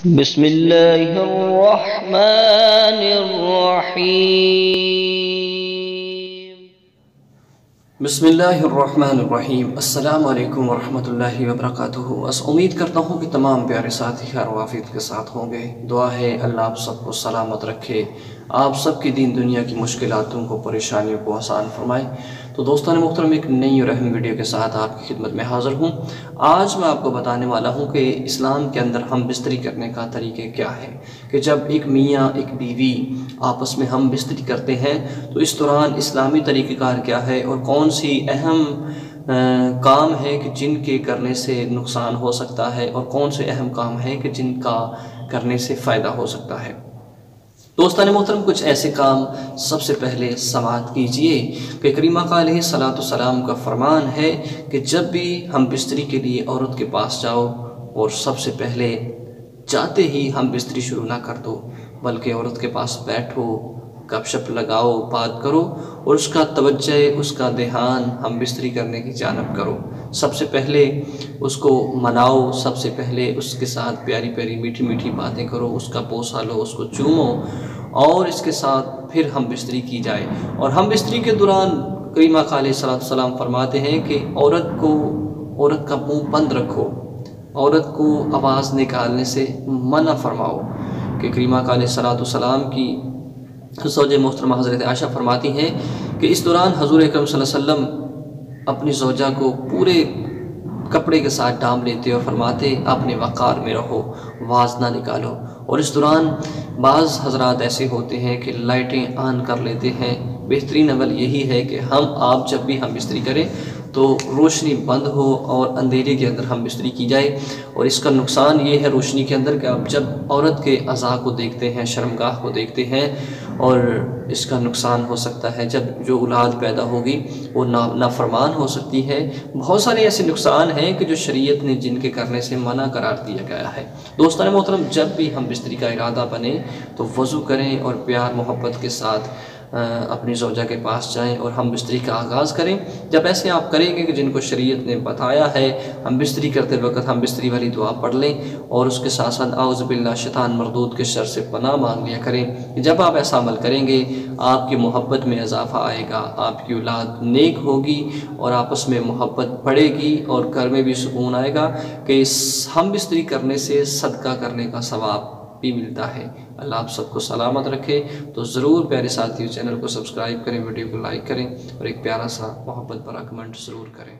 بسم اللہ الرحمن الرحیم۔ بسم اللہ الرحمن الرحیم۔ السلام علیکم ورحمۃ اللہ وبرکاتہ۔ امید کرتا ہوں کہ تمام پیارے ساتھی خیر و عافیت کے ساتھ ہوں گے۔ دعا ہے اللہ آپ سب کو سلامت رکھے، آپ سب کی دین دنیا کی مشکلاتوں کو، پریشانیوں کو آسان فرمائے۔ تو دوستان محترم، ایک نئی اور اہم ویڈیو کے ساتھ آپ کی خدمت میں حاضر ہوں۔ آج میں آپ کو بتانے والا ہوں کہ اسلام کے اندر ہم بستری کرنے کا طریقہ کیا ہے، کہ جب ایک میاں ایک بیوی آپس میں ہم بستری کرتے ہیں تو اس دوران اسلامی طریقہ کار کیا ہے، اور کون سی اہم کام ہے کہ جن کے کرنے سے نقصان ہو سکتا ہے، اور کون سے اہم کام ہیں کہ جن کا کرنے سے فائدہ ہو سکتا ہے۔ دوستان محترم، کچھ ایسے کام سب سے پہلے سماعت کیجئے کہ کریمہ کا علیہ الصلوۃ والسلام کا فرمان ہے کہ جب بھی ہم بستری کے لیے عورت کے پاس جاؤ، اور سب سے پہلے جاتے ہی ہم بستری شروع نہ کر دو، بلکہ عورت کے پاس بیٹھو، گپ شپ لگاؤ، بات کرو، اور اس کا توجہ، اس کا دھیان ہم بستری کرنے کی جانب کرو۔ سب سے پہلے اس کو مناؤ، سب سے پہلے اس کے ساتھ پیاری پیاری میٹھی میٹھی باتیں کرو، اس کا بوسہ لو، اس کو چومو، اور اس کے ساتھ پھر ہم بستری کی جائے۔ اور ہم بستری کے دوران کریمہ علیہ الصلوۃ والسلام فرماتے ہیں کہ عورت کا منہ بند رکھو، عورت کو آواز نکالنے سے منع فرماؤ، کہ کریمہ علیہ الصلوۃ والسلام کی زوجہ محترمہ حضرت عائشہ فرماتی ہیں کہ اس دوران حضور اکرم صلی اللہ علیہ وسلم اپنی زوجہ کو پورے کپڑے کے ساتھ ڈھانپ لیتے اور فرماتے اپنے وقار میں رہو، آواز نہ نکالو۔ اور اس دوران بعض حضرات ایسے ہوتے ہیں کہ لائٹیں آن کر لیتے ہیں۔ بہترین عمل یہی ہے کہ آپ جب بھی ہم بستری کریں تو روشنی بند ہو اور اندھیرے کے اندر ہم بستری کی جائے۔ اور اس کا نقصان یہ ہے روشنی کے اندر کہ آپ جب عورت کے اعضاء کو دیکھتے ہیں، شرمگاہ کو دیکھتے ہیں، اور اس کا نقصان ہو سکتا ہے، جب جو اولاد پیدا ہوگی وہ نافرمان ہو سکتی ہے۔ بہت سارے ایسے نقصان ہیں کہ جو شریعت نے جن کے کرنے سے منع قرار دیا گیا ہے۔ دوستان محترم، جب بھی ہم بستری کا ارادہ بنے تو وضو کریں اور پیار محبت کے ساتھ اپنی زوجہ کے پاس جائیں اور ہم بستری کا آغاز کریں۔ جب ایسے آپ کریں گے کہ جن کو شریعت نے بتایا ہے، ہم بستری کرتے وقت ہم بستری والی دعا پڑھ لیں، اور اس کے ساتھ ساتھ اعوذ باللہ شیطان مردود کے شر سے پناہ مانگ لیا کریں۔ جب آپ ایسا عمل کریں گے، آپ کی محبت میں اضافہ آئے گا، آپ کی اولاد نیک ہوگی، اور آپس میں محبت بڑھے گی، اور گھر میں بھی سکون آئے گا کہ ہم بستری کرنے سے صدقہ کرنے کا ثواب بھی ملتا ہے۔ اللہ آپ سب کو سلامت رکھے۔ تو ضرور پیارے ساتھیو، چینل کو سبسکرائب کریں، ویڈیو کو لائک کریں، اور ایک پیارا سا محبت بھرا کمنٹ ضرور کریں۔